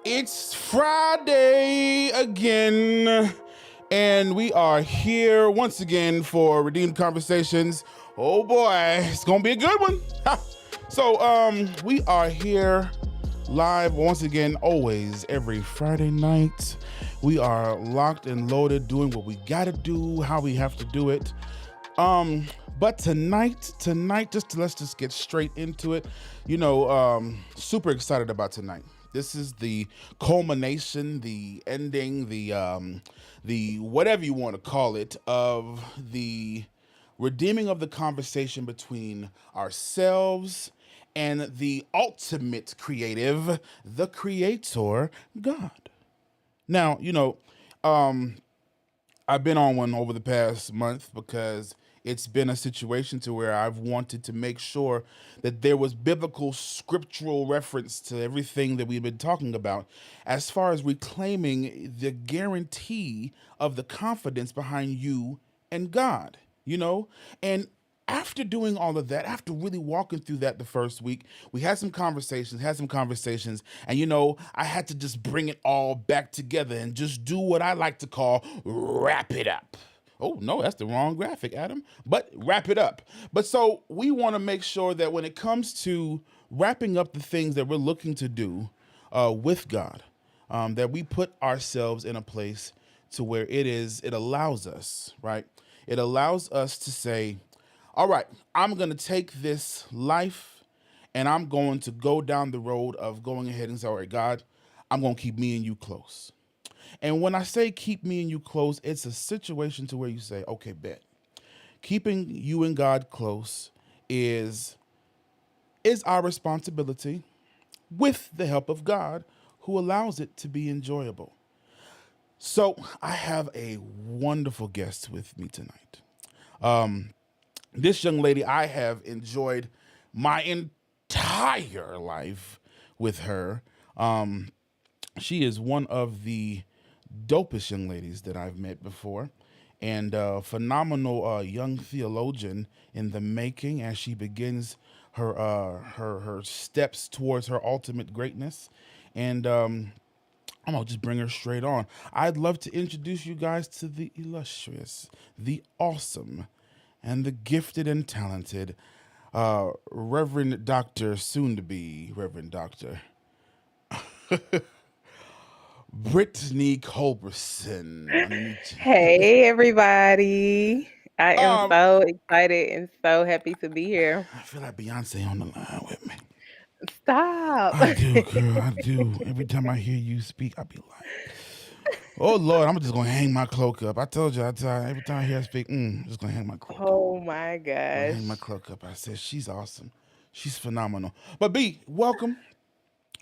It's Friday again, and we are here once again for Redeemed Conversations. Oh boy, it's gonna be a good one. Ha! So, we are here live once again, always every Friday night. We are locked and loaded, doing what we gotta do, how we have to do it. Um, but tonight, let's just get straight into it. Super excited about tonight. This is the culmination, the ending, the whatever you want to call it, of the redeeming of the conversation between ourselves and the ultimate creative, the creator, God. Now, I've been on one over the past month because it's been a situation to where I've wanted to make sure that there was biblical scriptural reference to everything that we've been talking about as far as reclaiming the guarantee of the confidence behind you and God, you know? And after doing all of that, after really walking through that the first week, we had some conversations, and I had to just bring it all back together and just do what I like to call wrap it up. Oh, no, that's the wrong graphic, Adam. But wrap it up. But so we want to make sure that when it comes to wrapping up the things that we're looking to do with God, that we put ourselves in a place to where it allows us, right? It allows us to say, all right, I'm going to take this life and I'm going to go down the road of going ahead and say, all right, God, I'm going to keep me and you close. And when I say keep me and you close, it's a situation to where you say, okay, bet. Keeping you and God close is is our responsibility with the help of God who allows it to be enjoyable. So I have a wonderful guest with me tonight. This young lady, I have enjoyed my entire life with her. She is one of the dopest young ladies that I've met before, and a phenomenal young theologian in the making as she begins her steps towards her ultimate greatness. And I'm gonna just bring her straight on. I'd love to introduce you guys to the illustrious, the awesome, and the gifted and talented Reverend Doctor, soon to be Reverend Doctor Brittany Culberson. Hey, everybody. I am Um, so excited and so happy to be here. I feel like Beyonce on the line with me. Stop. I do, girl. I do. Every time I hear you speak, I be like, "Oh Lord, I'm just gonna hang my cloak up." I told you, every time I hear her speak, I'm just gonna hang my cloak up. Oh my Gonna hang gosh. my cloak up. I said she's awesome. She's phenomenal. But B, welcome.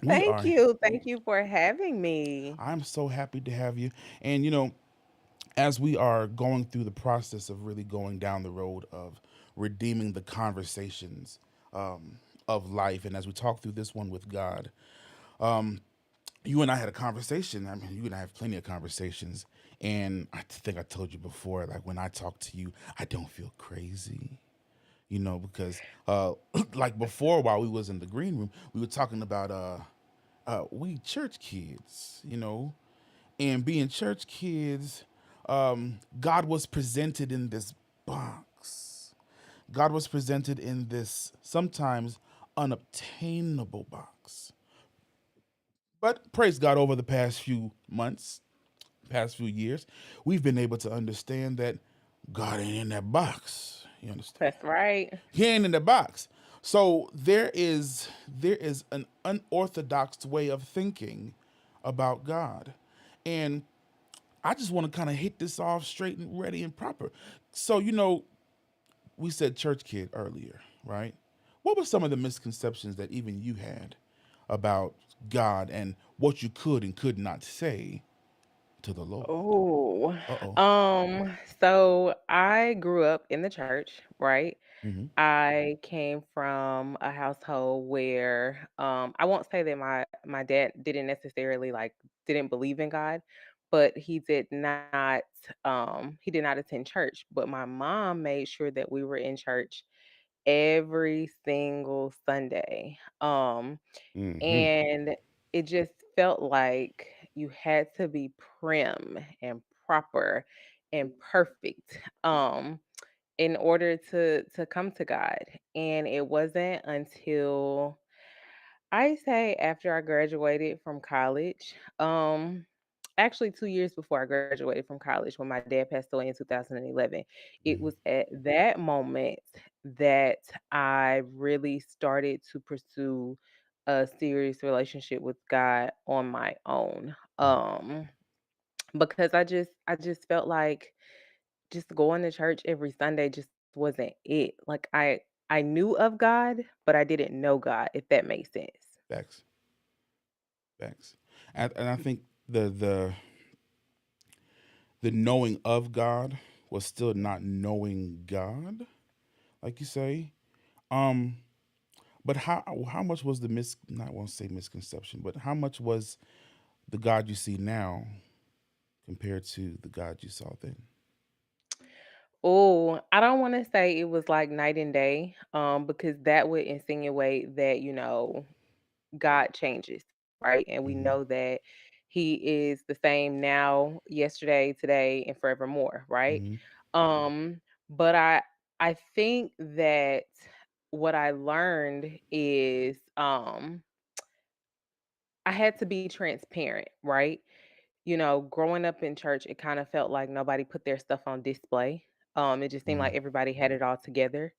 We Thank are. you. Thank you for having me. I'm so happy to have you. And as we are going through the process of really going down the road of redeeming the conversations of life, and as we talk through this one with God, you and I had a conversation. I mean, you and I have plenty of conversations, and I think I told you before, like when I talk to you, I don't feel crazy. Because like before, while we was in the green room, we were talking about we church kids, and being church kids, God was presented in this box. God was presented in this sometimes unobtainable box. But praise God, over the past few months, past few years, we've been able to understand that God ain't in that box. You understand? That's right. He ain't in the box. So there is an unorthodox way of thinking about God. And I just want to kind of hit this off straight and ready and proper. So, we said church kid earlier, right? What were some of the misconceptions that even you had about God and what you could and could not say to the Lord? Oh, Uh oh. so I grew up in the church, right? Mm-hmm. I came from a household where I won't say that my dad didn't necessarily like didn't believe in God, but he did not attend church, but my mom made sure that we were in church every single Sunday. Mm-hmm. And it just felt like you had to be prim and proper and perfect in order to come to God. And it wasn't until I say after I graduated from college, actually 2 years before I graduated from college when my dad passed away in 2011. It Mhm. was at that moment that I really started to pursue a serious relationship with God on my own. Mm. Because I just felt like just going to church every Sunday just wasn't it. Like I knew of God, but I didn't know God, if that makes sense. Facts, facts. And I think the knowing of God was still not knowing God, like you say. Um, but how much was the not won't say misconception, but how much was the God you see now compared to the God you saw then? Oh, I don't wanna say it was like night and day, because that would insinuate that, God changes, right? And we Hmm. know that he is the same now, yesterday, today, and forevermore, right? Hmm. But I think that what I learned is I had to be transparent, right? Growing up in church, it kind of felt like nobody put their stuff on display. It just seemed like Hmm. everybody had it all together,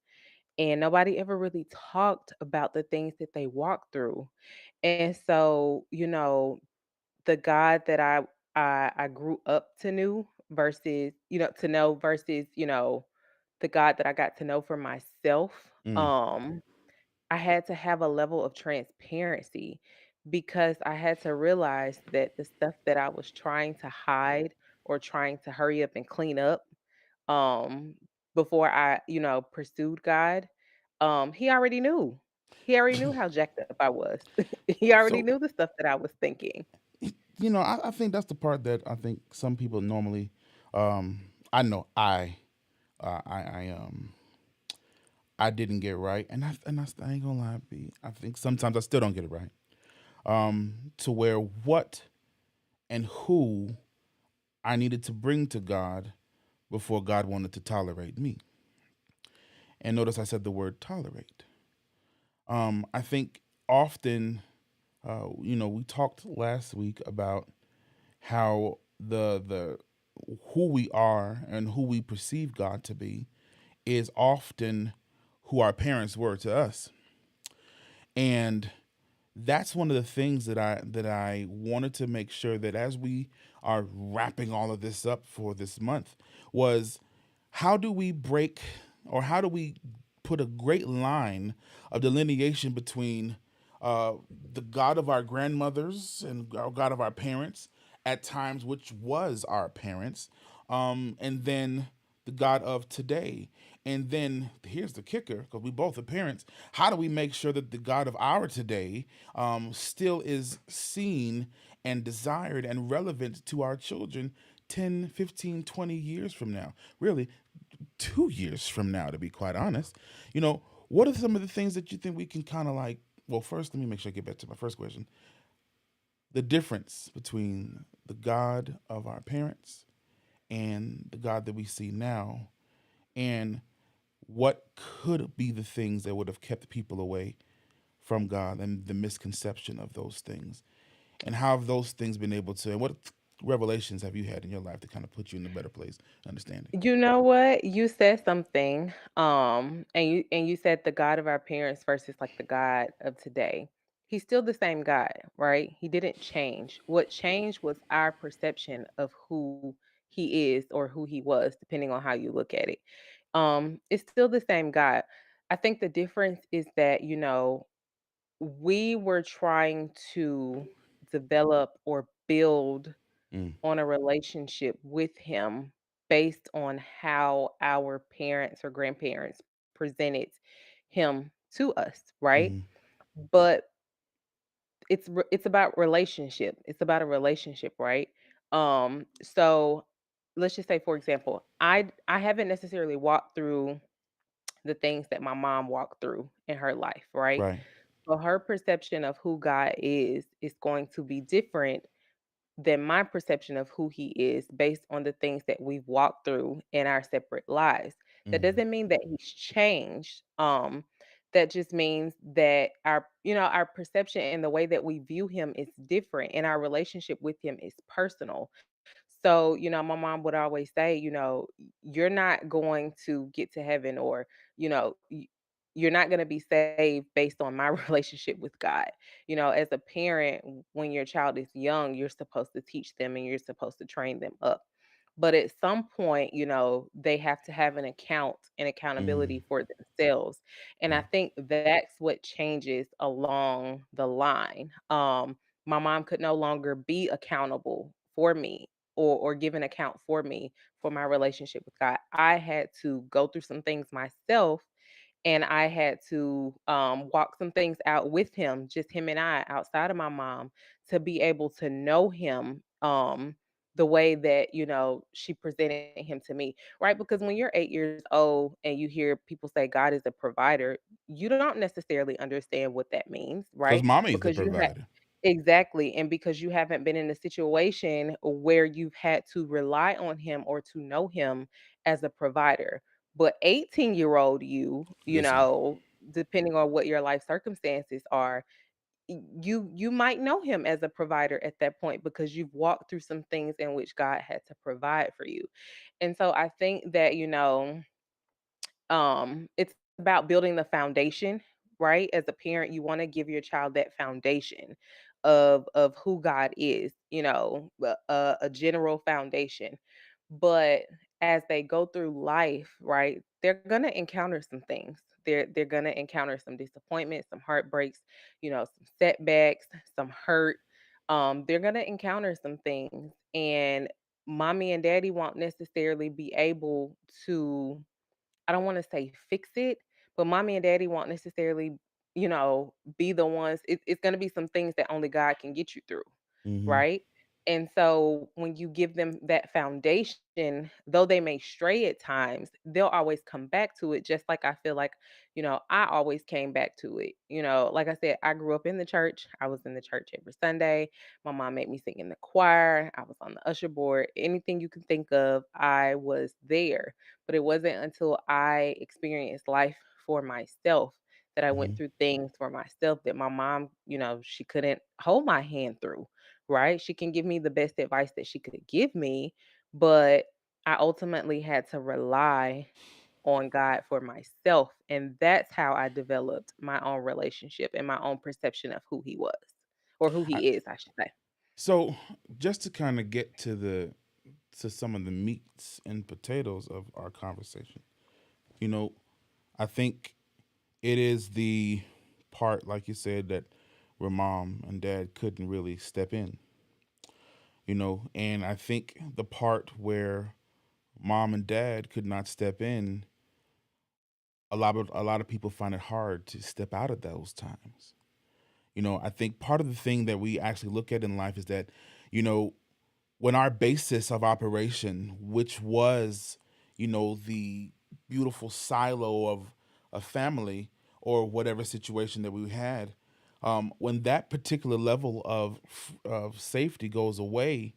and nobody ever really talked about the things that they walked through. And so, the God that I grew up to know versus, the God that I got to know for myself. Mm. I had to have a level of transparency because I had to realize that the stuff that I was trying to hide or trying to hurry up and clean up um before I, pursued God, he already knew. He already knew how jacked up I was. He already So knew the stuff that I was thinking. I think that's the part that I think some people normally. I know I didn't get right, and I ain't gonna lie, B. I think sometimes I still don't get it right. To where what and who I needed to bring to God before God wanted to tolerate me. And notice I said the word tolerate. I think often, we talked last week about how the who we are and who we perceive God to be is often who our parents were to us. And that's one of the things that I wanted to make sure that as we are wrapping all of this up for this month was how do we break or how do we put a great line of delineation between the God of our grandmothers and our God of our parents at times, which was our parents, and then the God of today. And then here's the kicker, because we both are parents. How do we make sure that the God of our today still is seen and desired and relevant to our children 10, 15, 20 years from now? Really, 2 years from now, to be quite honest. What are some of the things that you think we can kind of like? Well, first, let me make sure I get back to my first question. The difference between the God of our parents and the God that we see now, and what could be the things that would have kept people away from God and the misconception of those things, and how have those things been able to, and what revelations have you had in your life to kind of put you in a better place, understanding? You know what? You said something, and you said the God of our parents versus like the God of today. He's still the same God, right? He didn't change. What changed was our perception of who he is or who he was, depending on how you look at it. It's still the same God. I think the difference is that, we were trying to develop or build Mm. on a relationship with him based on how our parents or grandparents presented him to us, right? Mm-hmm. But it's about relationship. It's about a relationship, right? So let's just say for example, I haven't necessarily walked through the things that my mom walked through in her life, right? Right. So her perception of who God is going to be different than my perception of who he is based on the things that we've walked through in our separate lives. That Mhm. doesn't mean that he's changed. That just means that our perception and the way that we view him is different and our relationship with him is personal. So, my mom would always say, you're not going to get to heaven or, you know, y- you're not going to be saved based on my relationship with God. As a parent, when your child is young, you're supposed to teach them and you're supposed to train them up. But at some point, they have to have an account and Mhm. accountability for themselves. And I Yeah. think that's what changes along the line. My mom could no longer be accountable for me or give an account for me for my relationship with God. I had to go through some things myself and I had to walk some things out with him, just him and I, outside of my mom, to be able to know him the way that she presented him to me, right? Because when you're 8 years old and you hear people say God is a provider, you don't necessarily understand what that means, Because right? mommy is the Because you have provider. exactly, and because you haven't been in a situation where you've had to rely on him or to know him as a provider. But 18-year-old Listen. depending on what your life circumstances are, you might know him as a provider at that point because you've walked through some things in which God had to provide for you. And so I think that, it's about building the foundation, right? As a parent, you want to give your child that foundation of who God is, a general foundation. But as they go through life, right, they're gonna encounter some things. They're gonna encounter some disappointments, some heartbreaks, some setbacks, some hurt. They're gonna encounter some things, and mommy and daddy won't necessarily be able to, I don't wanna say fix it, but mommy and daddy won't necessarily, be the ones. It's gonna be some things that only God can get you through, Mhm. right? And so when you give them that foundation, though they may stray at times, they'll always come back to it, just like I feel like, I always came back to it. Like I said, I grew up in the church. I was in the church every Sunday. My mom made me sing in the choir. I was on the usher board. Anything you can think of, I was there. But it wasn't until I experienced life for myself that I went Mhm. through things for myself that my mom, she couldn't hold my hand through, right? She can give me the best advice that she could give me, but I ultimately had to rely on God for myself. And that's how I developed my own relationship and my own perception of who he was or who I he is, I should say. so just to kinda get to some of the meats and potatoes of our conversation, you know, I think it is the part, like you said, that where mom and dad couldn't really step in, and I think the part where mom and dad could not step in, a lot of people find it hard to step out of those times. I think part of the thing that we actually look at in life is that, you know, when our basis of operation, which was, the beautiful silo of a family or whatever situation that we had, when that particular level of safety goes away,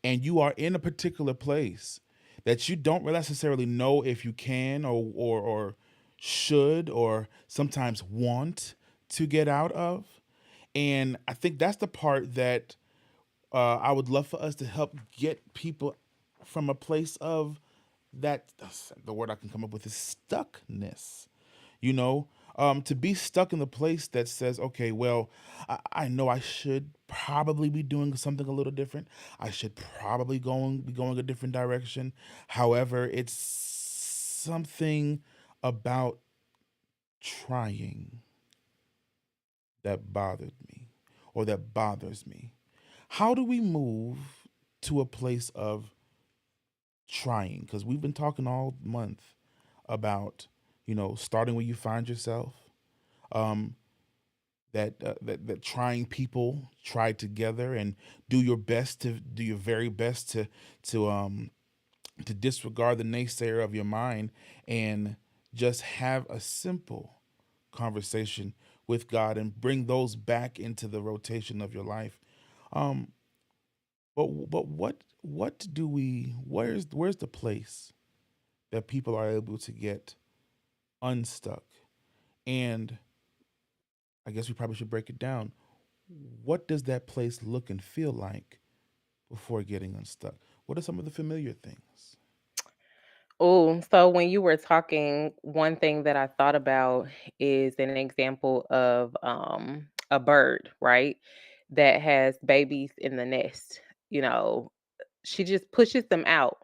and you are in a particular place that you don't necessarily know if you can or should or sometimes want to get out of. And I think that's the part that I would love for us to help get people from a place of that. The word I can come up with is stuckness. To be stuck in the place that says, okay, well, I know I should probably be doing something a little different. I should probably be going a different direction. However, it's something about trying that bothered me or that bothers me. How do we move to a place of trying? Because we've been talking all month about, starting where you find yourself. Um, that trying people try together and do your very best to disregard the naysayer of your mind and just have a simple conversation with God and bring those back into the rotation of your life. Um, but what do we where's the place that people are able to get unstuck? And I guess we probably should break it down. What does that place look and feel like before getting unstuck? What are some of the familiar things? Oh, so when you were talking, one thing that I thought about is an example of a bird, right? That has babies in the nest. You know, she just pushes them out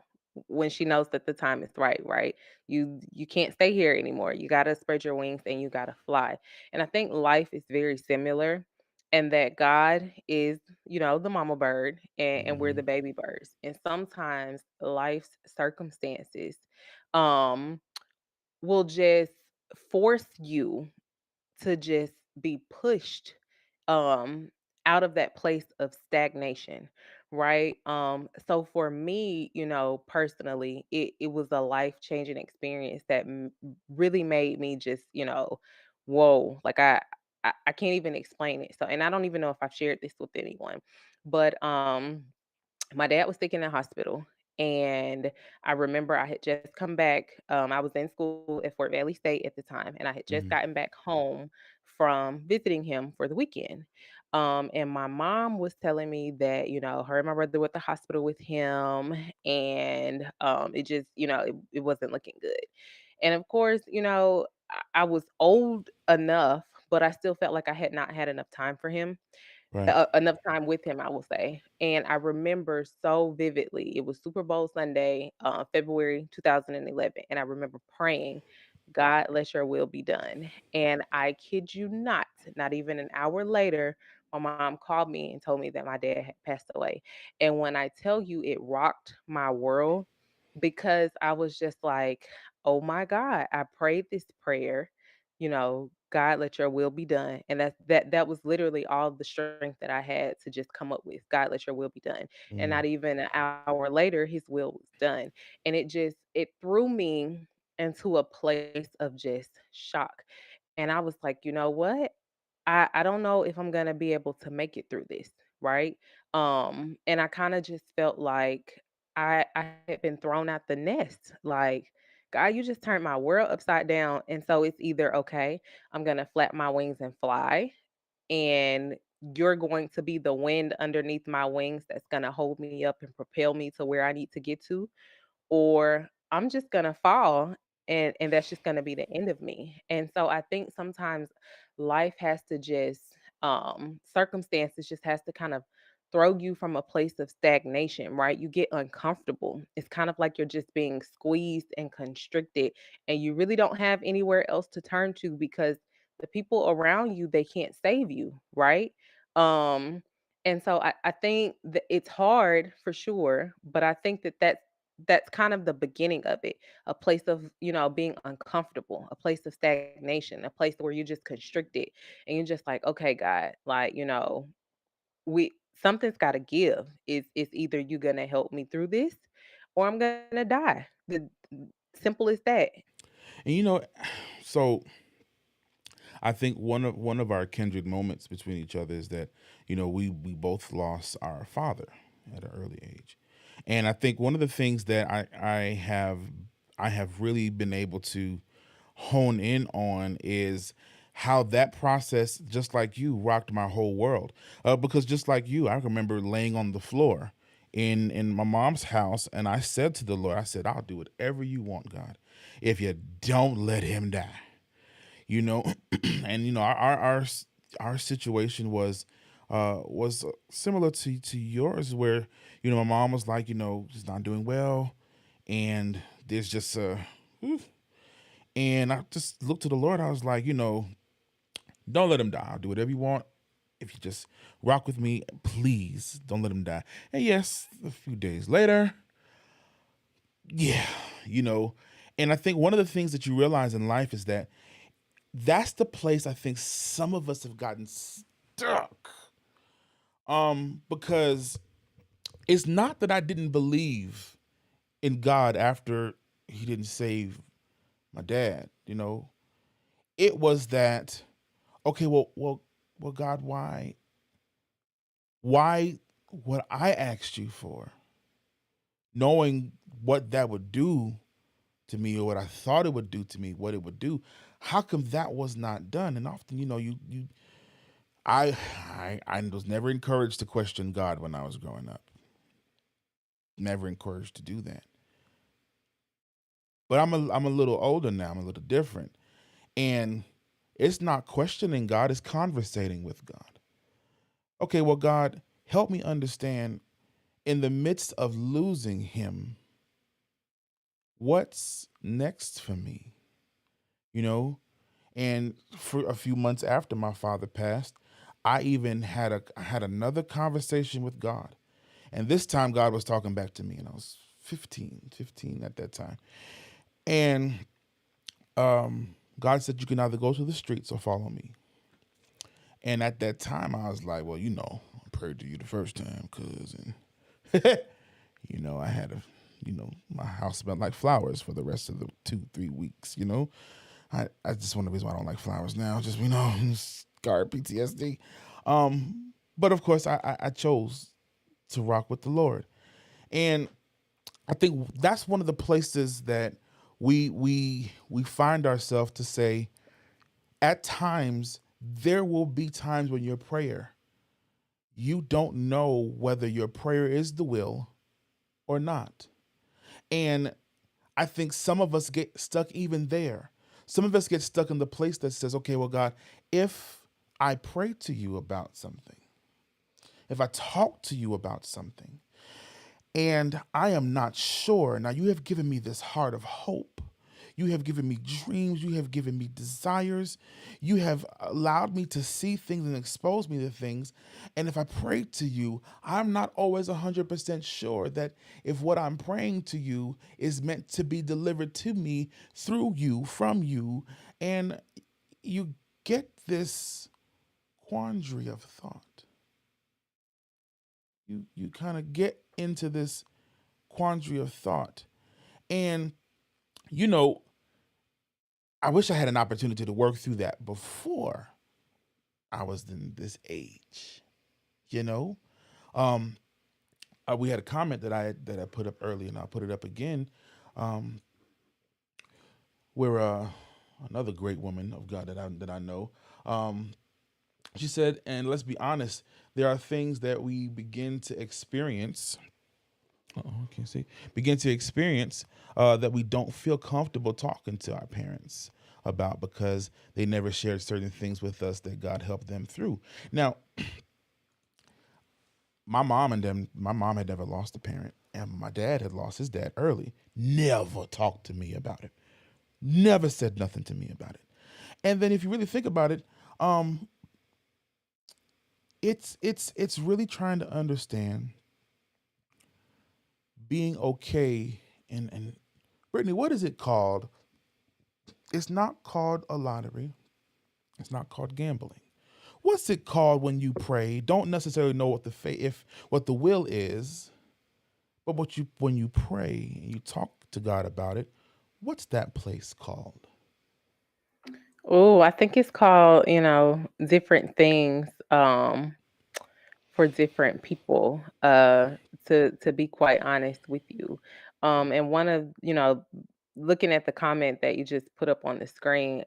when she knows that the time is right, right? You can't stay here anymore. You got to spread your wings and you got to fly. And I think life is very similar, and that God is, the mama bird, and we're the Hmm. baby birds. And sometimes life's circumstances um will just force you to just be pushed um out of that place of stagnation, right? So for me, personally, it was a life-changing experience that really made me just, whoa, like I can't even explain it. So, and I don't even know if I've shared this with anyone, but my dad was sick in the hospital, and I remember I had just come back. I was in school at Fort Valley State at the time, and I had just Hmm. gotten back home from visiting him for the weekend. And my mom was telling me that, her and my brother were at the hospital with him, and it just, it wasn't looking good. And of course, I was old enough, but I still felt like I had not had enough time for him, Right. enough time with him, I will say. And I remember so vividly, it was Super Bowl Sunday, February 2011, and I remember praying, "God, let your will be done." And I kid you not even an hour later, my mom called me and told me that my dad had passed away. And when I tell you, it rocked my world, because I was just like, "Oh my God, I prayed this prayer, God, let your will be done." And that was literally all the strength that I had to just come up with. God, let your will be done. And Mm. not even an hour later, his will was done. And it threw me into a place of just shock. And I was like, you know what? I don't know if I'm gonna be able to make it through this, right? And I kind of just felt like I had been thrown out the nest. Like, God, you just turned my world upside down. And so it's either, okay, I'm gonna flap my wings and fly, and you're going to be the wind underneath my wings that's gonna hold me up and propel me to where I need to get to, or I'm just gonna fall, and that's just gonna be the end of me. And so I think sometimes life has to just circumstances just has to kind of throw you from a place of stagnation, right? You get uncomfortable. It's kind of like you're just being squeezed and constricted, and you really don't have anywhere else to turn to, because the people around you, they can't save you, right? Um and so I think that it's hard for sure, but I think that's kind of the beginning of it. A place of, being uncomfortable, a place of stagnation, a place where you're just constricted, and you're just like, okay, God, like, we something's got to give. It's either you're gonna help me through this, or I'm gonna die. The simple as that. And so I think one of our kindred moments between each other is that we both lost our father at an early age, and I think one of the things that I have really been able to hone in on is how that process, just like you, rocked my whole world. Because just like you, I remember laying on the floor in my mom's house, and I said to the Lord, I said, "I'll do whatever you want, God, if you don't let him die." you know and our situation was similar to yours, where my mom was like, she's not doing well, and there's just oof. And I just looked to the Lord. I was like, don't let him die. I'll do whatever you want. If you just rock with me, please don't let him die. And yes, a few days later, yeah, you know. And I think one of the things that you realize in life is that that's the place I think some of us have gotten stuck. Because it's not that I didn't believe in God after he didn't save my dad. It was that, Okay, well, God, why what I asked you for, knowing what that would do to me or what I thought it would do to me, what it would do, how come that was not done? And often, you I was never encouraged to question God when I was growing up. Never encouraged to do that. But I'm a little older now. I'm a little different. And it's not questioning God, it's conversating with God. Okay, well, God, help me understand in the midst of losing him, what's next for me? You know? And for a few months after my father passed, I had another conversation with God. And this time God was talking back to me, and I was 15 at that time. And God said, you can either go to the streets or follow me. And at that time, I was like, well, I prayed to you the first time, cousin. I had my house smelled like flowers for the rest of the 2, 3 weeks. I just one of the reasons why I don't like flowers now. Just scar PTSD. But of course, I chose to rock with the Lord, and I think that's one of the places that we find ourselves to say at times there will be times when your prayer, you don't know whether your prayer is the will or not. And I think some of us get stuck even there. Some of us get stuck in the place that says, okay, well, God, if I pray to you about something, if I talk to you about something, and I am not sure. Now, you have given me this heart of hope. You have given me dreams. You have given me desires. You have allowed me to see things and expose me to things. And if I pray to you, I'm not always 100% sure that if what I'm praying to you is meant to be delivered to me through you, from you. And you get this quandary of thought. You kind of get into this quandary of thought. And, you know, I wish I had an opportunity to work through that before I was in this age, you know? Um, we had a comment that I put up earlier, and I'll put it up again. Um, where another great woman of God that I know, um, she said, and let's be honest, there are things that we begin to experience. Oh, I can't see. Begin to experience that we don't feel comfortable talking to our parents about because they never shared certain things with us that God helped them through. Now, my mom had never lost a parent, and my dad had lost his dad early. Never talked to me about it. Never said nothing to me about it. And then, if you really think about it, um, it's really trying to understand being okay. And Brittany, what is it called? It's not called a lottery. It's not called gambling. What's it called when you pray? Don't necessarily know what the if what the will is, but what you when you pray and you talk to God about it, what's that place called? Oh, I think it's called, different things for different people, to be quite honest with you. And one of, looking at the comment that you just put up on the screen,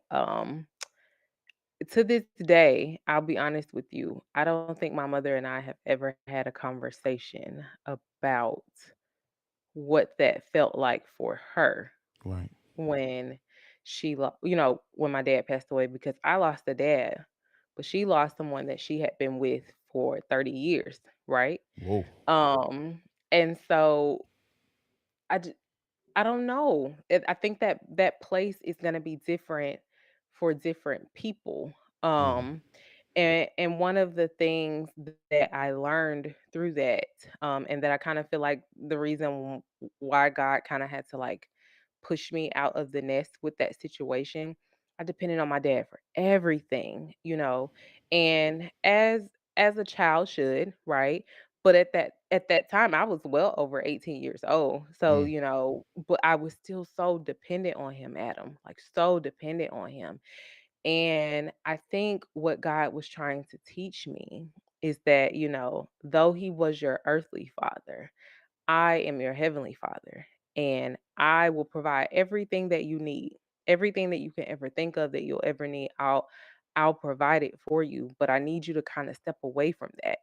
to this day, I'll be honest with you, I don't think my mother and I have ever had a conversation about what that felt like for her Right. when when my dad passed away, because I lost a dad, but she lost someone that she had been with for 30 years, right? Whoa. And so I j- I don't know. I think that that place is going to be different for different people. Yeah. Um and one of the things that I learned through that, and that I kind of feel like the reason why God kind of had to like push me out of the nest with that situation, I depended on my dad for everything, and as a child should, right? But at that time, I was well over 18 years old. So, Mm. but I was still so dependent on him, Adam, like so dependent on him. And I think what God was trying to teach me is that, though He was your earthly father, I am your heavenly father, and I will provide everything that you need. Everything that you can ever think of that you'll ever need, I'll provide it for you, but I need you to kind of step away from that.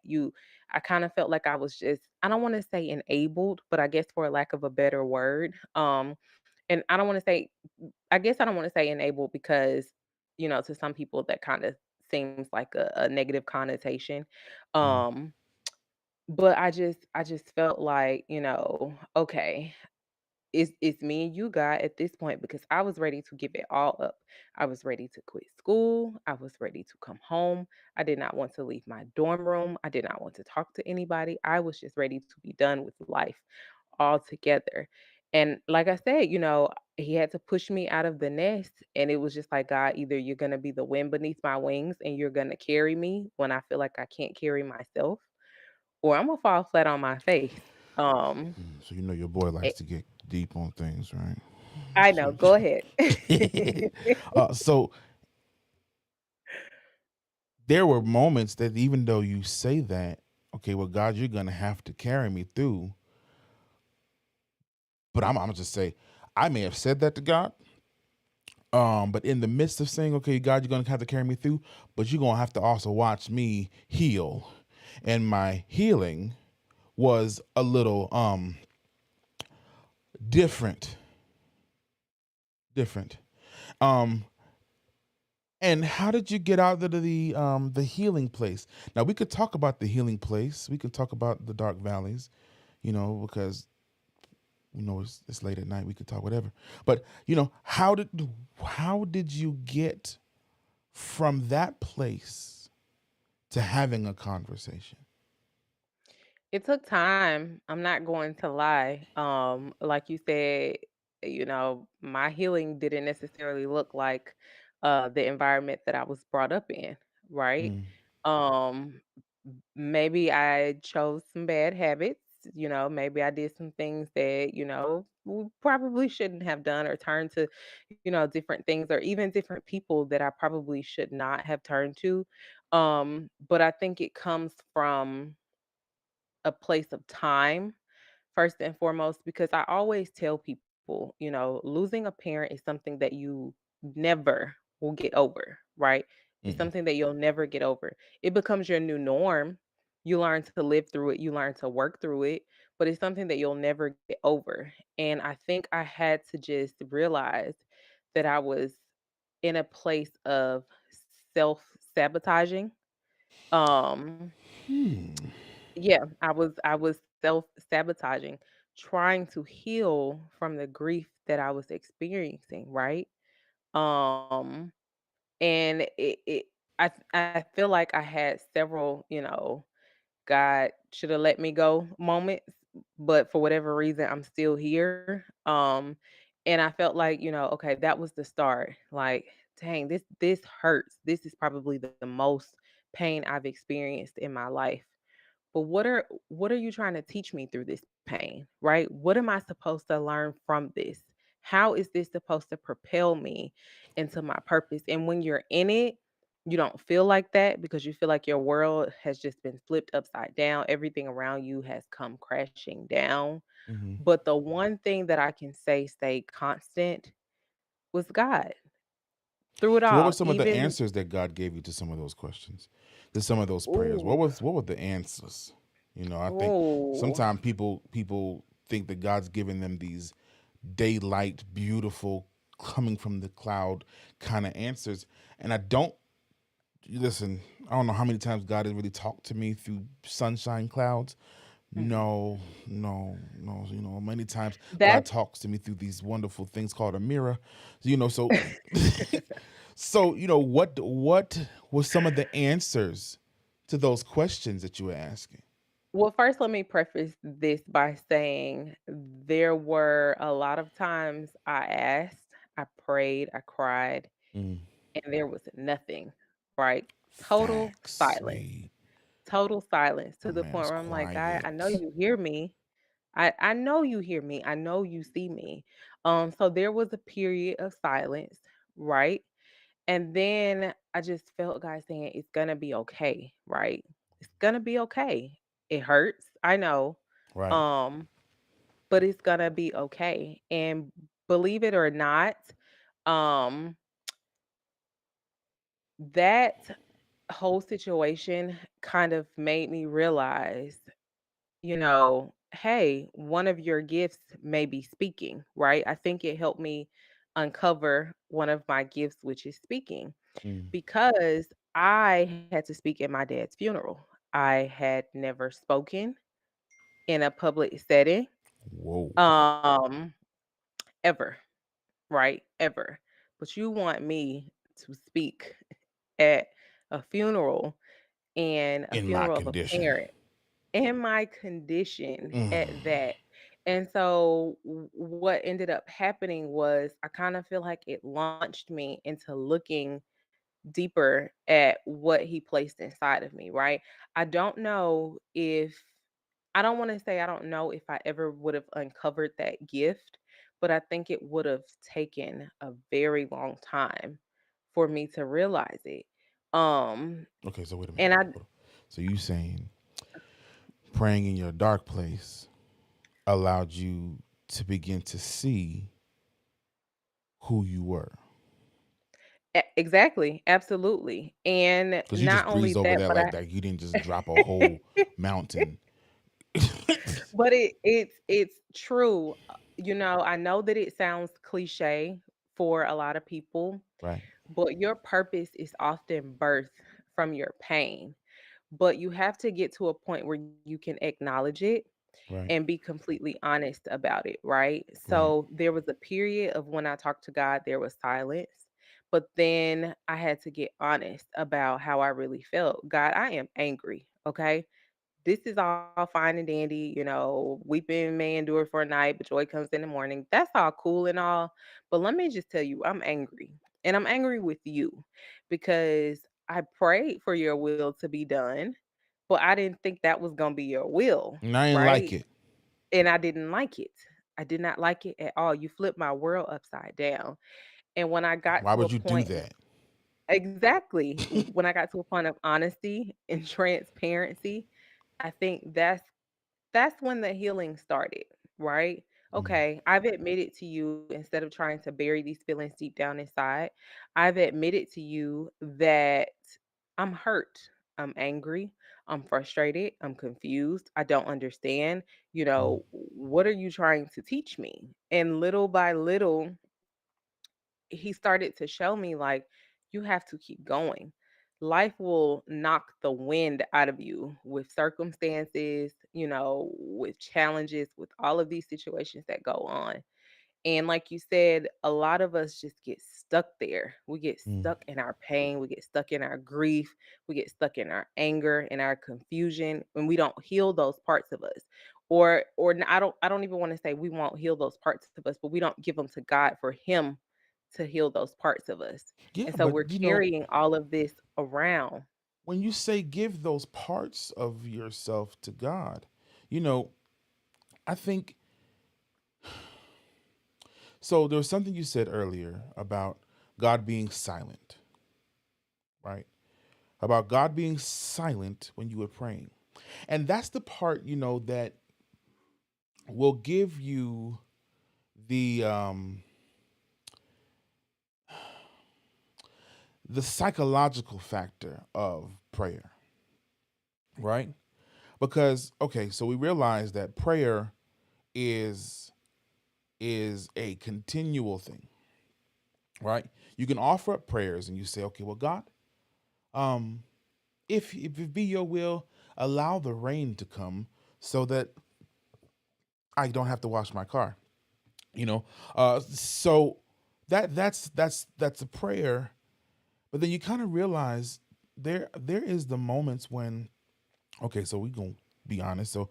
I kind of felt like I was just, I don't want to say enabled, but I guess for lack of a better word, and I don't want to say, I guess I don't want to say enabled because, to some people that kind of seems like a negative connotation. Mm. Um, but I just felt like, okay, it's me and you, God, at this point, because I was ready to give it all up. I was ready to quit school. I was ready to come home. I did not want to leave my dorm room. I did not want to talk to anybody. I was just ready to be done with life altogether. And like I said, he had to push me out of the nest. And it was just like, God, either you're going to be the wind beneath my wings and you're going to carry me when I feel like I can't carry myself, or I'm going to fall flat on my face. Um, So you know your boy eh, likes to get deep on things, right? I know. So, Go ahead. so there were moments that even though you say that, okay, well, God, you're gonna have to carry me through. But I'm gonna just say, I may have said that to God. But in the midst of saying, okay, God, you're gonna have to carry me through, but you're gonna have to also watch me heal. And my healing was a little different. Different. Um, and how did you get out of the healing place? Now we could talk about the healing place. We could talk about the dark valleys, because it's late at night. We could talk whatever. But how did you get from that place to having a conversation? It took time. I'm not going to lie. Like you said, my healing didn't necessarily look like the environment that I was brought up in, right? Mm, Um, Maybe I chose some bad habits, maybe I did some things that, we probably shouldn't have done, or turned to, different things, or even different people that I probably should not have turned to. But I think it comes from a place of time, first and foremost, because I always tell people, losing a parent is something that you never will get over, right? It's mm, something that you'll never get over. It becomes your new norm. You learn to live through it, you learn to work through it, but it's something that you'll never get over. And I think I had to just realize that I was in a place of self-sabotaging. Um hmm. yeah, I was self-sabotaging, trying to heal from the grief that I was experiencing, right? Um, and I feel like I had several, God should have let me go moments, but for whatever reason, I'm still here. And I felt like, okay, that was the start. Like, dang, this hurts. This is probably the most pain I've experienced in my life. But what are you trying to teach me through this pain, right? What am I supposed to learn from this? How is this supposed to propel me into my purpose? And when you're in it, you don't feel like that because you feel like your world has just been flipped upside down. Everything around you has come crashing down. Hmm. But the one thing that I can say stayed constant was God through it So what were all. some of the Even, answers that God gave you to some of those questions, to some of those prayers? What ooh, was what were the answers? I think ooh, sometimes people think that God's giving them these daylight, beautiful, coming from the cloud kind of answers, and I don't listen. I don't know how many times God has really talked to me through sunshine clouds. mhm. No, no, no. Many times God That's talks to me through these wonderful things called a mirror. So so what was some of the answers to those questions that you were asking? Well, first, let me preface this by saying there were a lot of times I asked, I prayed, I cried, Mm, and there was nothing, right? Total facts, silence, sweet. total silence, My to the man point was where I'm like, God, I know quiet. you hear me. I know you hear me. I know you see me. So there was a period of silence, right? And then I just felt God saying, "It's gonna be okay, right? It's gonna be okay. It hurts, I know, Right. um, but it's gonna be okay." And believe it or not, um, that whole situation kind of made me realize, hey, one of your gifts may be speaking, right? I think it helped me uncover one of my gifts, which is speaking, Mm. because I had to speak at my dad's funeral. I had never spoken in a public setting, Whoa. um, ever, right? Ever. But you want me to speak at a funeral, and a In my funeral of a condition. parent, in my condition at Mm. that. And so what ended up happening was I kind of feel like it launched me into looking deeper at what he placed inside of me, right? I don't know if I don't want to say I don't know if I ever would have uncovered that gift, but I think it would have taken a very long time for me to realize it. Um Okay, so wait a minute. and I Hold on. So you saying praying in your dark place allowed you to begin to see who you were. exactly, absolutely. And Because you not just only breezed over that, that but like that. You didn't just drop a whole mountain. but it's true. I know that it sounds cliche for a lot of people, Right. but your purpose is often birthed from your pain. But you have to get to a point where you can acknowledge it Right. and be completely honest about it, right? Right. So there was a period of when I talked to God, there was silence. But then I had to get honest about how I really felt. God, I am angry. Okay. This is all fine and dandy, weeping may endure for a night, but joy comes in the morning. That's all cool and all. But let me just tell you, I'm angry. And I'm angry with you because I prayed for your will to be done, but I didn't think that was going to be your will, And I ain't like right? it. And I didn't like it. I did not like it at all. You flipped my world upside down. And when I got Why to a would you do point, that? exactly, when I got to a point of honesty and transparency, I think that's when the healing started, right? Mm. Okay, I've admitted to you, instead of trying to bury these feelings deep down inside, I've admitted to you that I'm hurt, I'm angry, I'm frustrated, I'm confused, I don't understand. Mm. What are you trying to teach me? And little by little, he started to show me, like, you have to keep going. Life will knock the wind out of you with circumstances, with challenges, with all of these situations that go on. And like you said, a lot of us just get stuck there. We get Mm. stuck in our pain, we get stuck in our grief, we get stuck in our anger, in our confusion, and we don't heal those parts of us. I don't even want to say we won't heal those parts of us, but we don't give them to God for him to heal those parts of us. Yeah, And so but we're carrying all of this around. when you say give those parts of yourself to God, you know, I think so. There was something you said earlier about God being silent, right? About God being silent when you were praying. And that's the part, that will give you the the psychological factor of prayer, right? Because okay, so we realize that prayer is is a continual thing, right? You can offer up prayers and you say, okay, well, God, um, if it be your will, allow the rain to come so that I don't have to wash my car. You know, so that's a prayer, but then you kind of realize there is the moments when okay, so we gonna be honest. So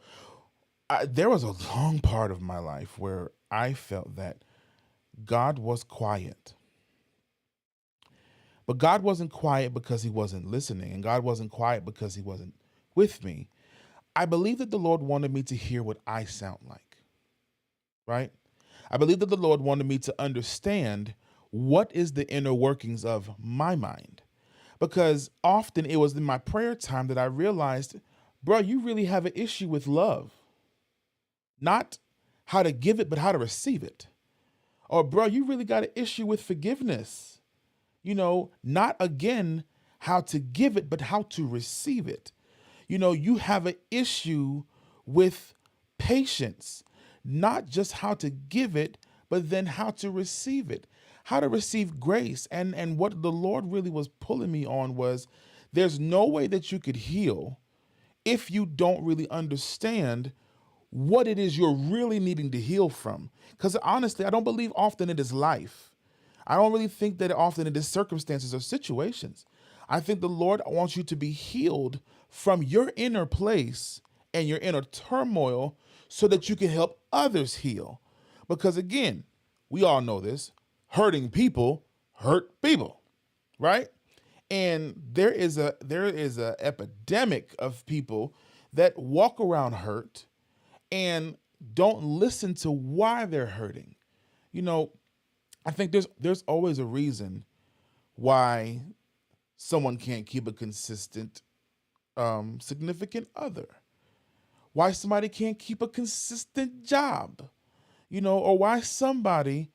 there was a long part of my life where I felt that God was quiet. But God wasn't quiet because he wasn't listening, and God wasn't quiet because he wasn't with me. I believe that the Lord wanted me to hear what I sound like, right? I believe that the Lord wanted me to understand what is the inner workings of my mind? Because often it was in my prayer time that I realized, bro, you really have an issue with love, not how to give it, but how to receive it. Or, bro, you really got an issue with forgiveness, not again how to give it, but how to receive it. You have an issue with patience, not just how to give it, but then how to receive it, how to receive grace. And what the Lord really was pulling me on was there's no way that you could heal if you don't really understand what it is you're really needing to heal from. Because honestly, I don't believe often it is life. I don't really think that often it is circumstances or situations. I think the Lord wants you to be healed from your inner place and your inner turmoil so that you can help others heal. Because again, we all know this, hurting people hurt people, right? And there is a epidemic of people that walk around hurt and don't listen to why they're hurting. You know, I think there's always a reason why someone can't keep a consistent significant other. Why somebody can't keep a consistent job, or why somebody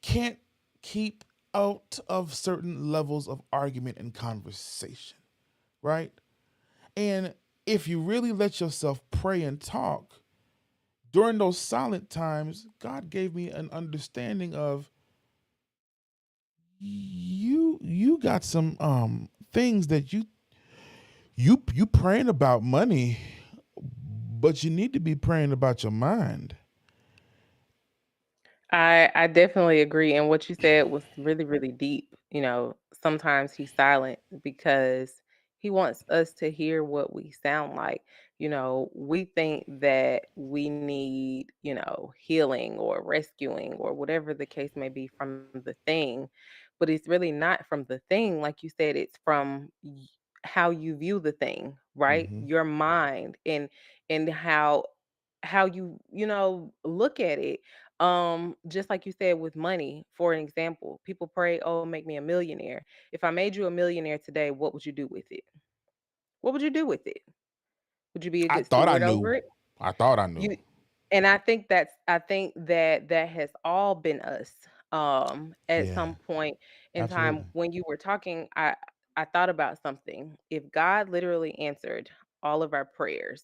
can't keep out of certain levels of argument and conversation, right? And if you really let yourself pray and talk, during those silent times, God gave me an understanding of you got some things that you praying about money, but you need to be praying about your mind. I definitely agree, and what you said was really, really deep. Sometimes he's silent because he wants us to hear what we sound like. We think that we need, healing or rescuing or whatever the case may be from the thing, but it's really not from the thing. Like you said, it's from how you view the thing, right? Hmm. Your mind and how you look at it. Just like you said with money, for an example, people pray, "Oh, make me a millionaire." If I made you a millionaire today, what would you do with it? What would you do with it? Would you be a I good thought I steward knew. over it? I thought I knew. You and I think that that has all been us. At Yeah, some point in time absolutely. when you were talking, I thought about something. If God literally answered all of our prayers,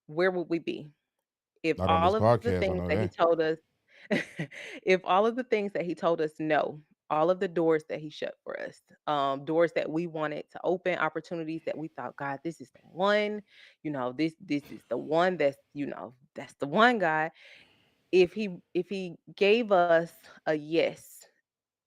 where would we be? If Not on this all of the podcast, I things know that he that. told us if all of the things that he told us no, all of the doors that he shut for us, doors that we wanted to open, opportunities that we thought, God, this is the one, this is the one that's the one, God. If he gave us a yes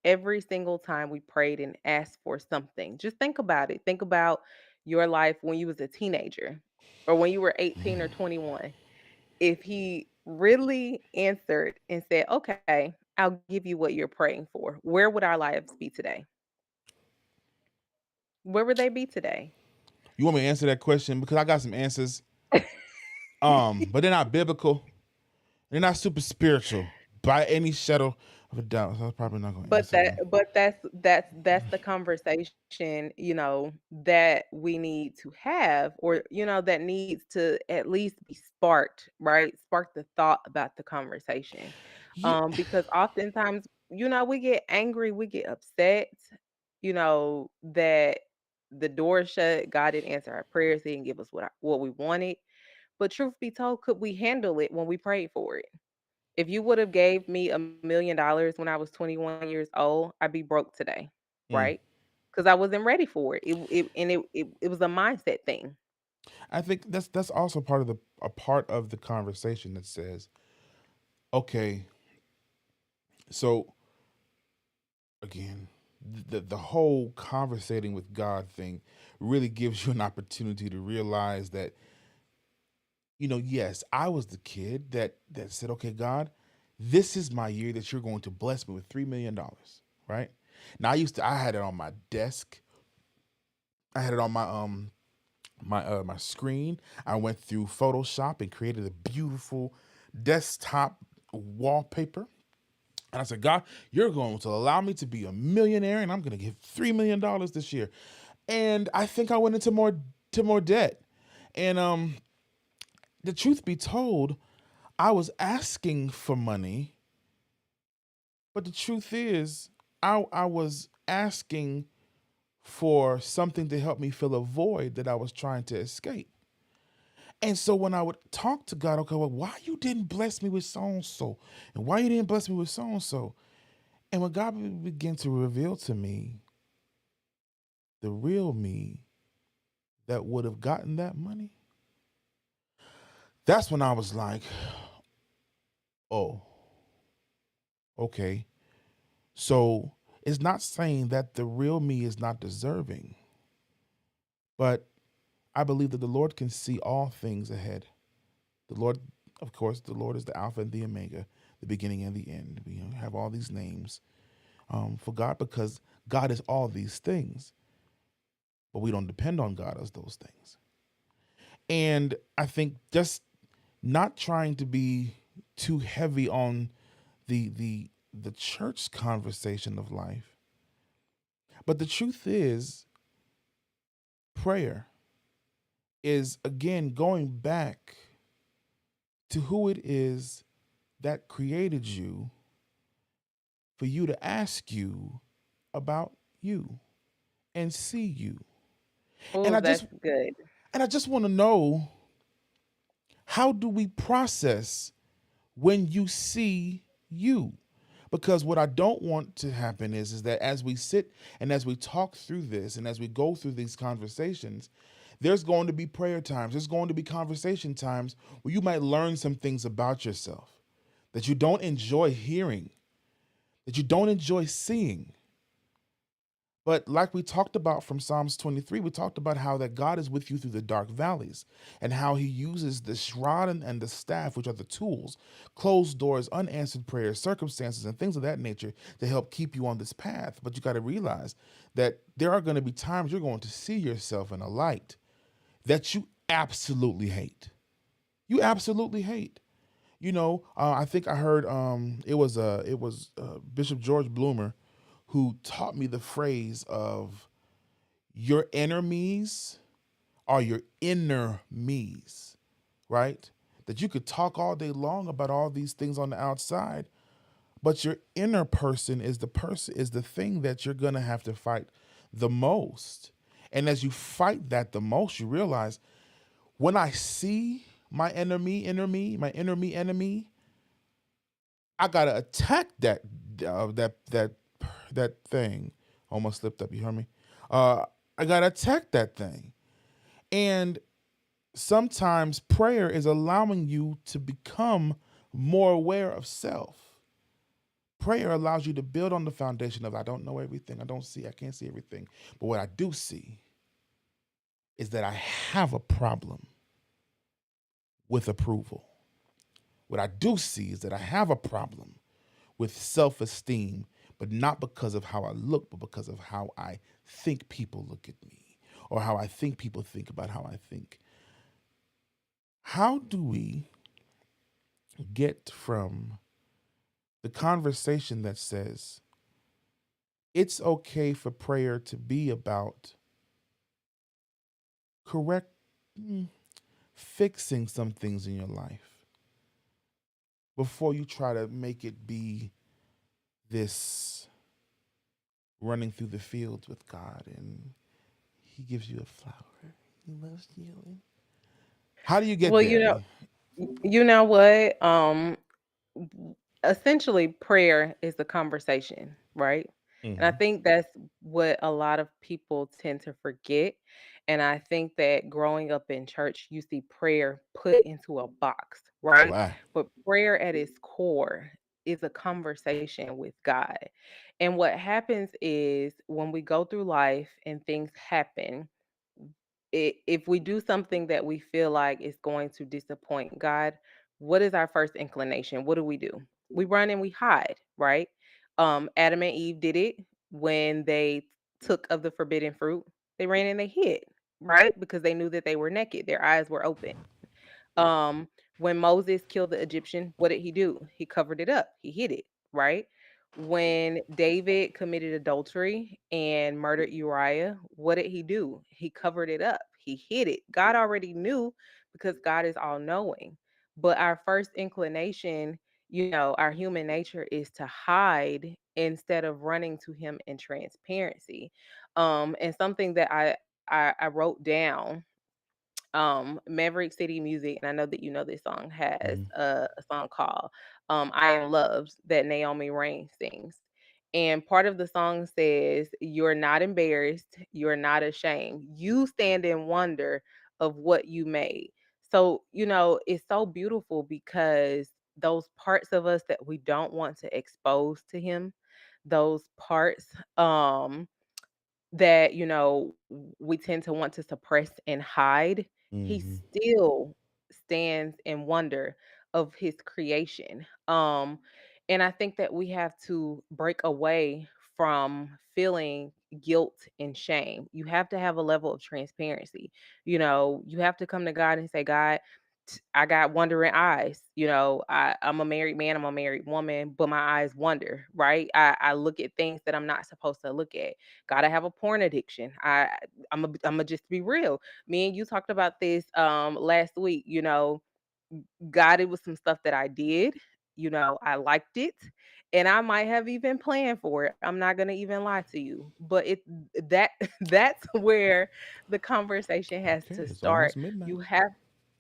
every single time we prayed and asked for something, just think about it. Think about your life when you was a teenager or when you were 18 or 21. If he really answered and said, "Okay, I'll give you what you're praying for," where would our lives be today? Where would they be today? You want me to answer that question because I got some answers. But they're not biblical. They're not super spiritual by any shadow of a doubt. So I'm probably not going to But answer them. that's the conversation, that we need to have, or that needs to at least be sparked, right? Spark the thought about the conversation. Yeah. Because oftentimes, we get angry, we get upset, that the door is shut, God didn't answer our prayers, He didn't give us what we wanted. But truth be told, could we handle it when we prayed for it? If you would have gave me $1 million when I was 21 years old, I'd be broke today, Mm. right? Because I wasn't ready for it. It was a mindset thing. I think that's also part of the conversation that says, okay, so again, the whole conversating with God thing really gives you an opportunity to realize that, yes, I was the kid that said, okay, God, this is my year that you're going to bless me with $3 million, right? Now I had it on my desk. I had it on my screen. I went through Photoshop and created a beautiful desktop wallpaper. And I said, God, you're going to allow me to be a millionaire, and I'm going to give $3 million this year. And I think I went into more debt. And the truth be told, I was asking for money, but the truth is, I was asking for something to help me fill a void that I was trying to escape. And so when I would talk to God, okay, well, why you didn't bless me with so and so, and why you didn't bless me with so and so, and when God began to reveal to me the real me that would have gotten that money, that's when I was like, oh, okay. So it's not saying that the real me is not deserving, but I believe that the Lord can see all things ahead. The Lord, of course, the Lord is the Alpha and the Omega, the beginning and the end. We have all these names for God because God is all these things, but we don't depend on God as those things. And I think just not trying to be too heavy on the church conversation of life, but the truth is, prayer is again going back to who it is that created you for you to ask you about you and see you. And Oh, I just that's good. and I just want to know, how do we process when you see you? Because what I don't want to happen is that as we sit and as we talk through this and as we go through these conversations, there's going to be prayer times, there's going to be conversation times where you might learn some things about yourself that you don't enjoy hearing, that you don't enjoy seeing. But like we talked about from Psalms 23, we talked about how that God is with you through the dark valleys and how he uses the rod and the staff, which are the tools, closed doors, unanswered prayers, circumstances, and things of that nature to help keep you on this path. But you got to realize that there are going to be times you're going to see yourself in a light that you absolutely hate. You absolutely hate. I think I heard it was Bishop George Bloomer who taught me the phrase of your enemies are your inner me's, right? That you could talk all day long about all these things on the outside, but your inner person is the thing that you're gonna have to fight the most. And as you fight that the most, you realize when I see my enemy, I gotta attack that thing. Almost slipped up. You heard me? Uh, I gotta attack that thing. And sometimes prayer is allowing you to become more aware of self. Prayer allows you to build on the foundation of I don't know everything, I can't see everything. But what I do see is that I have a problem with approval. What I do see is that I have a problem with self esteem, but not because of how I look, but because of how I think people look at me or how I think people think about how I think. How do we get from the conversation that says it's okay for prayer to be about correct, mm, fixing some things in your life before you try to make it be this running through the fields with God and he gives you a flower. He loves you. How do you get Well, there? you know what? Essentially prayer is a conversation, right? And I Mm-hmm. think that's what a lot of people tend to forget. And I think that growing up in church, you see prayer put into a box, right? Why? But prayer at its core is a conversation with God. And what happens is when we go through life and things happen, if we do something that we feel like is going to disappoint God, what is our first inclination? What do? We run and we hide, right? Adam and Eve did it when they took of the forbidden fruit. They ran and they hid, right? Because they knew that they were naked. Their eyes were open. Um, when Moses killed the Egyptian, what did he do? He covered it up. He hid it, right? When David committed adultery and murdered Uriah, what did he do? He covered it up. He hid it. God already knew because God is all knowing. But our first inclination, our human nature is to hide instead of running to him in transparency. And something that I wrote down, Maverick City Music, and I know that you know this song, has Mhm. a song called I Am Loved that Naomi Rain sings. And part of the song says, "You're not embarrassed, you're not ashamed. You stand in wonder of what you made." So, it's so beautiful because those parts of us that we don't want to expose to him, those parts that, we tend to want to suppress and hide, he Mhm. still stands in wonder of his creation. And I think that we have to break away from feeling guilt and shame. You have to have a level of transparency. You have to come to God and say, God, I got wandering eyes. I'm a married man, I'm a married woman, but my eyes wander, right? I look at things that I'm not supposed to look at. God, I have a porn addiction. I'm gonna just be real. Me and you talked about this last week. God, it was some stuff that I did. I liked it, and I might have even planned for it. I'm not gonna even lie to you, but that that's where the conversation has Okay, to it's start. almost midnight.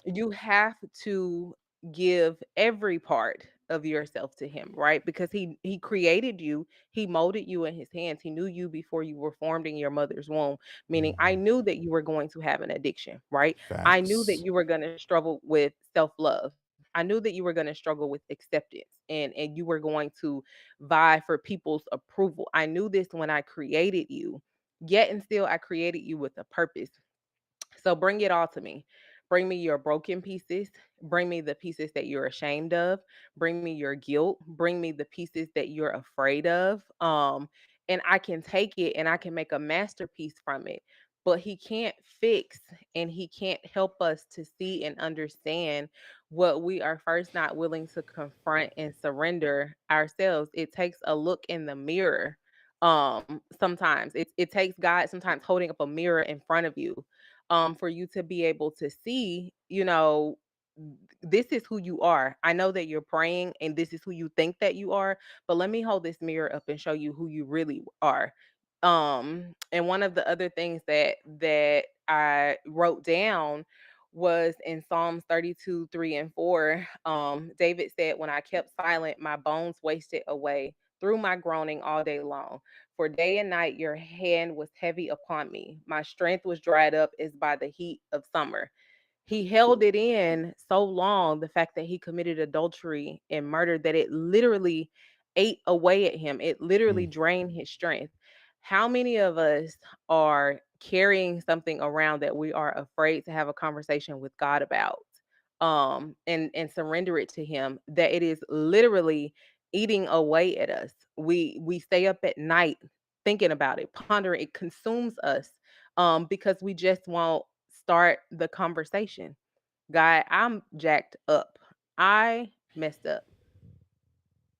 You have to give every part of yourself to him, right? Because he created you, he molded you in his hands. He knew you before you were formed in your mother's womb, meaning I Mhm. knew that you were going to have an addiction, right? I knew that Facts. you were going to struggle with self-love. I knew that you were going to struggle with acceptance, and you were going to vie for people's approval. I knew this when I created you. Yet and still I created you with a purpose. So bring it all to me. Bring me your broken pieces. Bring me the pieces that you're ashamed of. Bring me your guilt. Bring me the pieces that you're afraid of. And I can take it and I can make a masterpiece from it. But he can't fix and he can't help us to see and understand what we are first not willing to confront and surrender ourselves. It takes a look in the mirror. Sometimes it takes God sometimes holding up a mirror in front of you for you to be able to see, this is who you are. I know that you're praying and this is who you think that you are, but let me hold this mirror up and show you who you really are. And one of the other things that I wrote down was in Psalms 32, 3 and 4. David said, "When I kept silent, my bones wasted away through my groaning all day long. For day and night your hand was heavy upon me. My strength was dried up as by the heat of summer." He held it in so long, the fact that he committed adultery and murder, that it literally ate away at him. It literally Mm. drained his strength. How many of us are carrying something around that we are afraid to have a conversation with God about? And surrender it to him, that it is literally eating away at us. We stay up at night thinking about it, pondering, it consumes us because we just won't start the conversation. God, I'm jacked up. I messed up.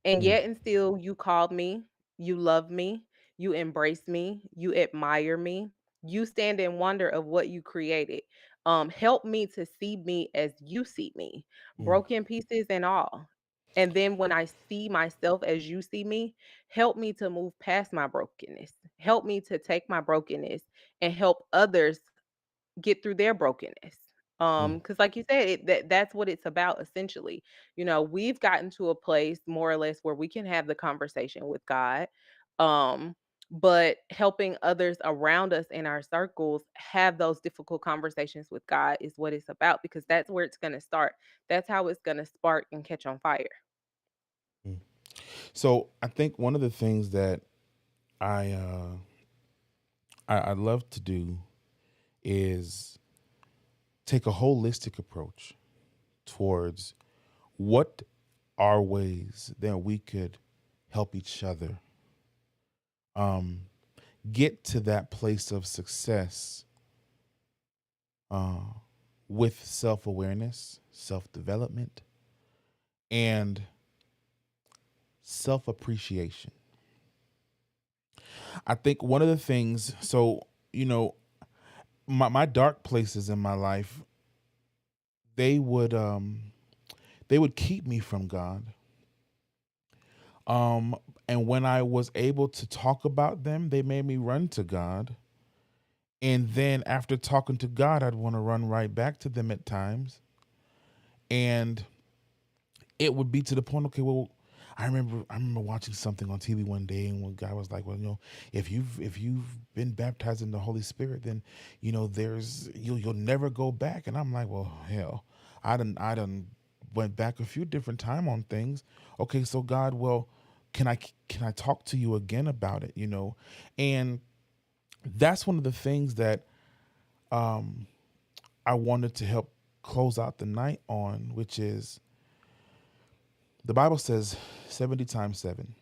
And Mm. yet and still you called me, you love me, you embrace me, you admire me. You stand in wonder of what you created. Help me to see me as you see me, Mm. broken pieces and all. And then when I see myself as you see me, help me to move past my brokenness. Help me to take my brokenness and help others get through their brokenness. Mm. Because like you said, that's what it's about essentially. We've gotten to a place more or less where we can have the conversation with God. Um, but helping others around us in our circles have those difficult conversations with God is what it's about because that's where it's gonna start. That's how it's gonna spark and catch on fire. Mm. So I think one of the things that I uh I love to do is take a holistic approach towards what are ways that we could help each other um get to that place of success uh with self-awareness, self-development, and self-appreciation. I think one of the things, so, you know, my dark places in my life, they would they would keep me from God. Um and when I was able to talk about them, they made me run to God. And then after talking to God, I'd want to run right back to them at times. And it would be to the point, okay, well, I remember watching something on TV one day, and one guy was like, well, if you've been baptized in the Holy Spirit, then there's you'll never go back. And I'm like, well, hell, I done went back a few different time on things. Okay, so God, well, can I talk to you again about it? And that's one of the things that um I wanted to help close out the night on, which is the Bible says 70 times 7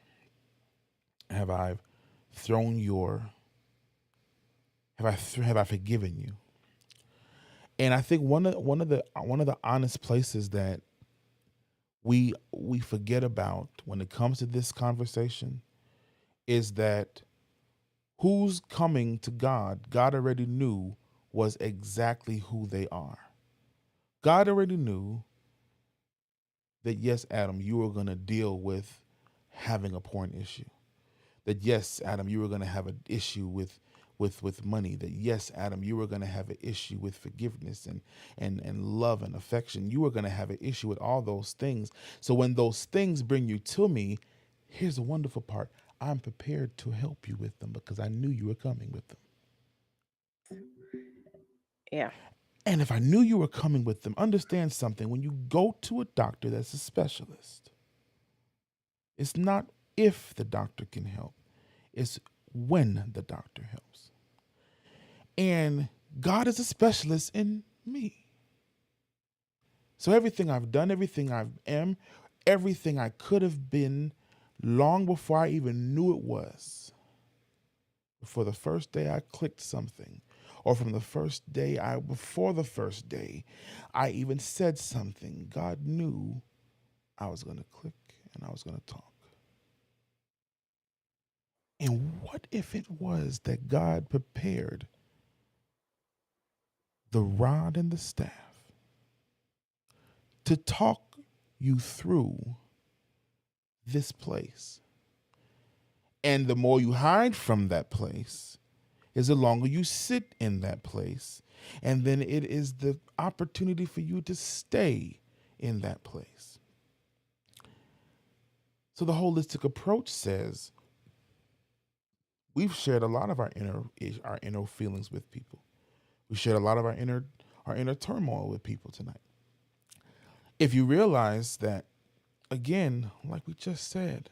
have I thrown your have I forgiven you. And I think one of the honest places that we forget about when it comes to this conversation is that who's coming to God already knew was exactly who they are. God already knew that, yes, Adam, you were going to deal with having a porn issue. That, yes, Adam, you were going to have an issue with money. That, yes, Adam, you were going to have an issue with forgiveness and love and affection. You were going to have an issue with all those things. So when those things bring you to me, here's the wonderful part. I'm prepared to help you with them because I knew you were coming with them. Yeah. And if I knew you were coming with them, understand something. When you go to a doctor that's a specialist, it's not if the doctor can help, it's when the doctor helps. And God is a specialist in me. So everything I've done, everything I am, everything I could have been long before I even knew it was, before the first day I clicked something, or from the first day before the first day I even said something, God knew I was going to click and I was going to talk. And what if it was that God prepared the rod and the staff to talk you through this place? And the more you hide from that place is the longer you sit in that place. And then it is the opportunity for you to stay in that place. So the holistic approach says we've shared a lot of our inner feelings with people. We shared a lot of our inner turmoil with people tonight. If you realize that, again, like we just said,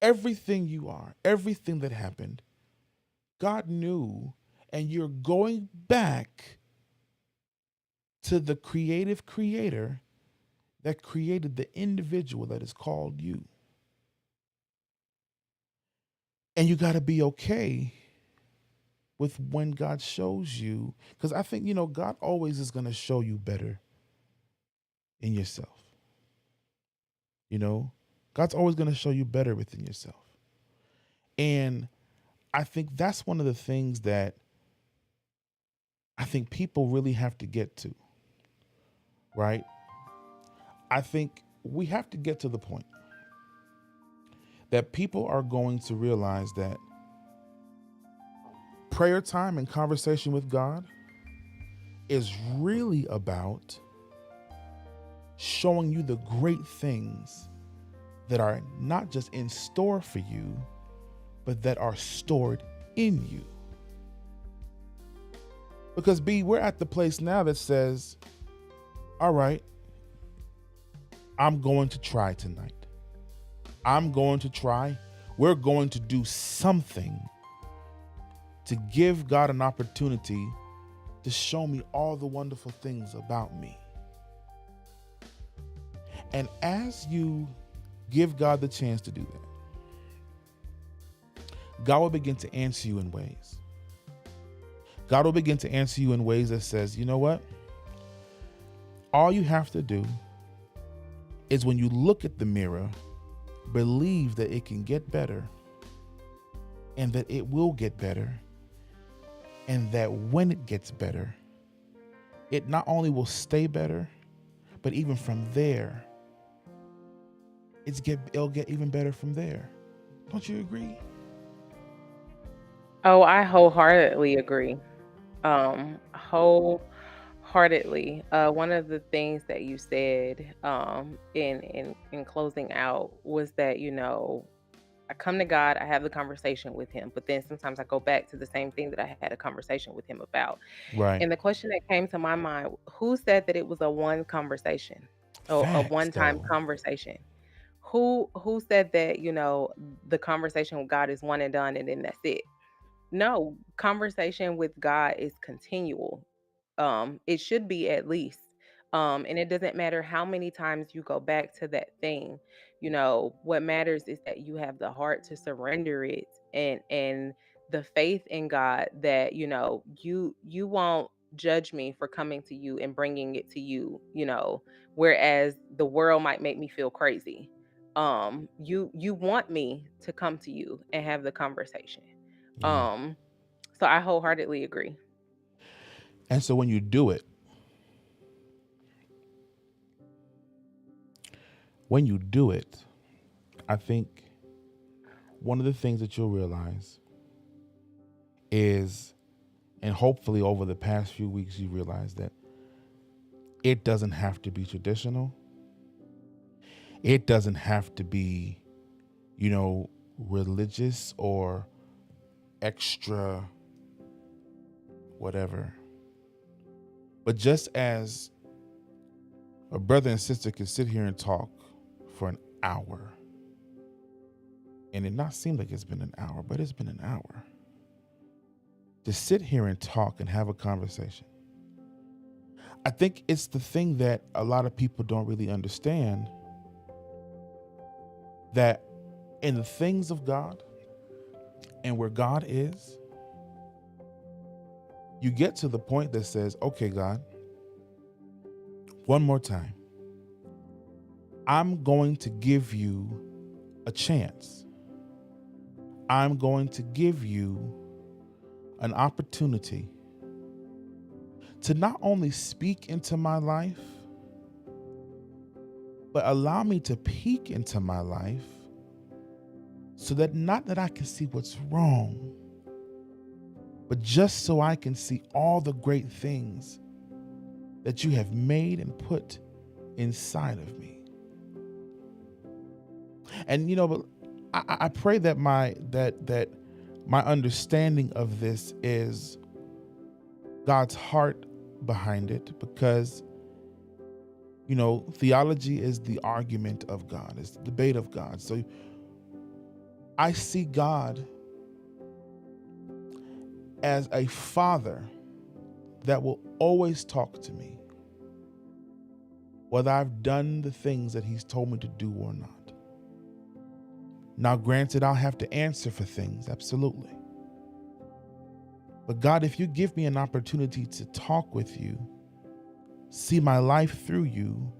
everything you are, everything that happened, God knew, and you're going back to the creative creator that created the individual that is called you. And you got to be okay with when God shows you, because I think, God always is going to show you better in yourself. God's always going to show you better within yourself. And I think that's one of the things that I think people really have to get to, right? I think we have to get to the point that people are going to realize that prayer time and conversation with God is really about showing you the great things that are not just in store for you, but that are stored in you. Because we're at the place now that says, all right, I'm going to try tonight. I'm going to try. We're going to do something to give God an opportunity to show me all the wonderful things about me. And as you give God the chance to do that, God will begin to answer you in ways. God will begin to answer you in ways that says, you know what? All you have to do is when you look at the mirror, believe that it can get better and that it will get better, and that when it gets better, it not only will stay better, but even from there, it'll get even better from there. Don't you agree? Oh, I wholeheartedly agree. Wholeheartedly. One of the things that you said in closing out was that, I come to God, I have the conversation with him, but then sometimes I go back to the same thing that I had a conversation with him about. Right. And the question that came to my mind, who said that it was a one conversation? Or a Facts, one-time though. conversation? Who said that, the conversation with God is one and done and then that's it? No, conversation with God is continual. It should be at least. And it doesn't matter how many times you go back to that thing. What matters is that you have the heart to surrender it, and the faith in God that, you won't judge me for coming to you and bringing it to you, whereas the world might make me feel crazy. You want me to come to you and have the conversation. Yeah. Um, so I wholeheartedly agree. And so when you do it, I think one of the things that you'll realize is, and hopefully over the past few weeks, you realize that it doesn't have to be traditional. It doesn't have to be, religious or extra whatever. But just as a brother and sister can sit here and talk for an hour, and it not seem like it's been an hour, but it's been an hour, to sit here and talk and have a conversation. I think it's the thing that a lot of people don't really understand, that in the things of God and where God is, you get to the point that says, okay, God, one more time, I'm going to give you a chance. I'm going to give you an opportunity to not only speak into my life, but allow me to peek into my life so that not that I can see what's wrong, but just so I can see all the great things that you have made and put inside of me. And but I pray that my understanding of this is God's heart behind it, because theology is the argument of God, it's the debate of God. So I see God as a father that will always talk to me, whether I've done the things that he's told me to do or not. Now, granted, I'll have to answer for things, absolutely. But God, if you give me an opportunity to talk with you, see my life through you,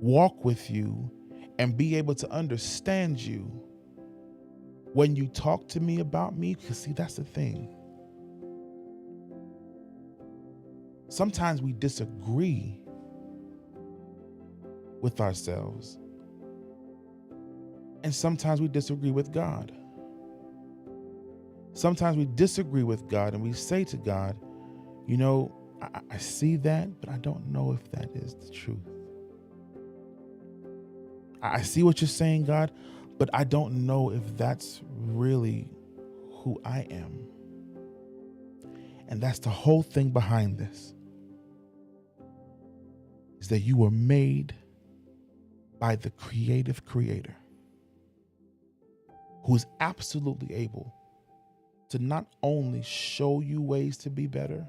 walk with you, and be able to understand you when you talk to me about me, because see, that's the thing. Sometimes we disagree with ourselves, and sometimes we disagree with God. Sometimes we disagree with God and we say to God, I see that, but I don't know if that is the truth. I see what you're saying, God, but I don't know if that's really who I am. And that's the whole thing behind this, is that you were made by the creative creator, who is absolutely able to not only show you ways to be better,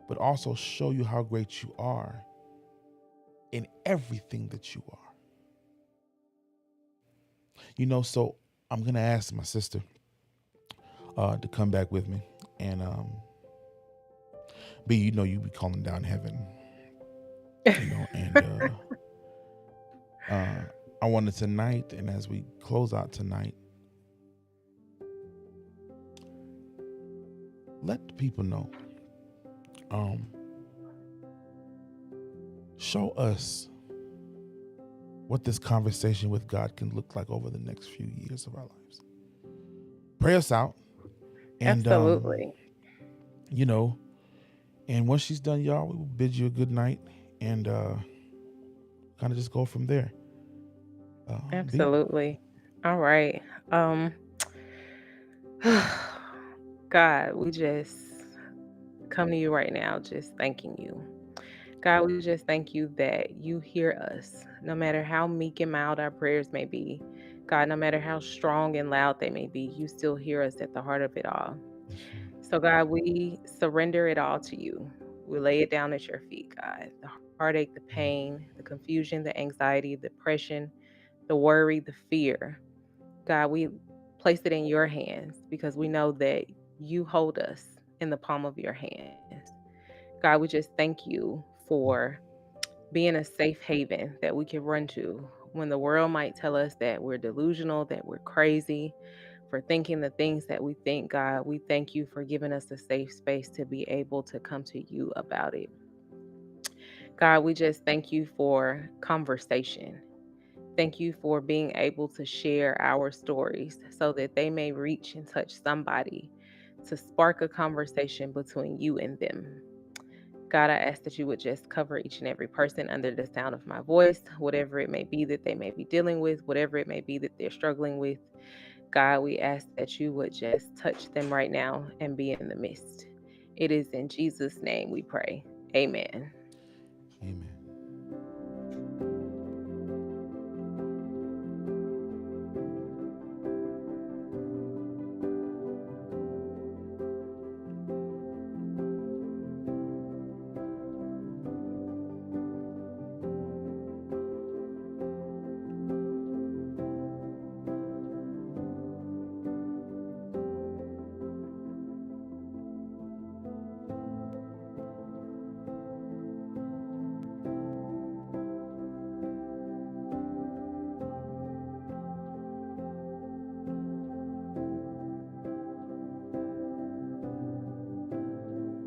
but also show you how great you are in everything that you are. So I'm going to ask my sister to come back with me. And B, you be calling down heaven, and I wanted tonight, and as we close out tonight, let the people know. Um, show us what this conversation with God can look like over the next few years of our lives. Pray us out, and Absolutely. you know, and once she's done, y'all, we will bid you a good night, and kind of just go from there. B. Absolutely. All right. Um God, we just come to you right now just thanking you. God, we just thank you that you hear us, no matter how meek and mild our prayers may be. God, no matter how strong and loud they may be, you still hear us at the heart of it all. Yes, Lord. So, God, we surrender it all to you. We lay it down at your feet, God. The heartache, the pain, the confusion, the anxiety, the depression, the worry, the fear. God, we place it in your hands because we know that you hold us in the palm of your hands. God, we just thank you for being a safe haven that we can run to when the world might tell us that we're delusional, that we're crazy for thinking the things that we think. God, we thank you for giving us a safe space to be able to come to you about it. God, we just thank you for conversation. Thank you for being able to share our stories so that they may reach and touch somebody to spark a conversation between you and them. God, I ask that you would just cover each and every person under the sound of my voice, whatever it may be that they may be dealing with, whatever it may be that they're struggling with. God, we ask that you would just touch them right now and be in the midst. It is in Jesus' name we pray. Amen. Amen.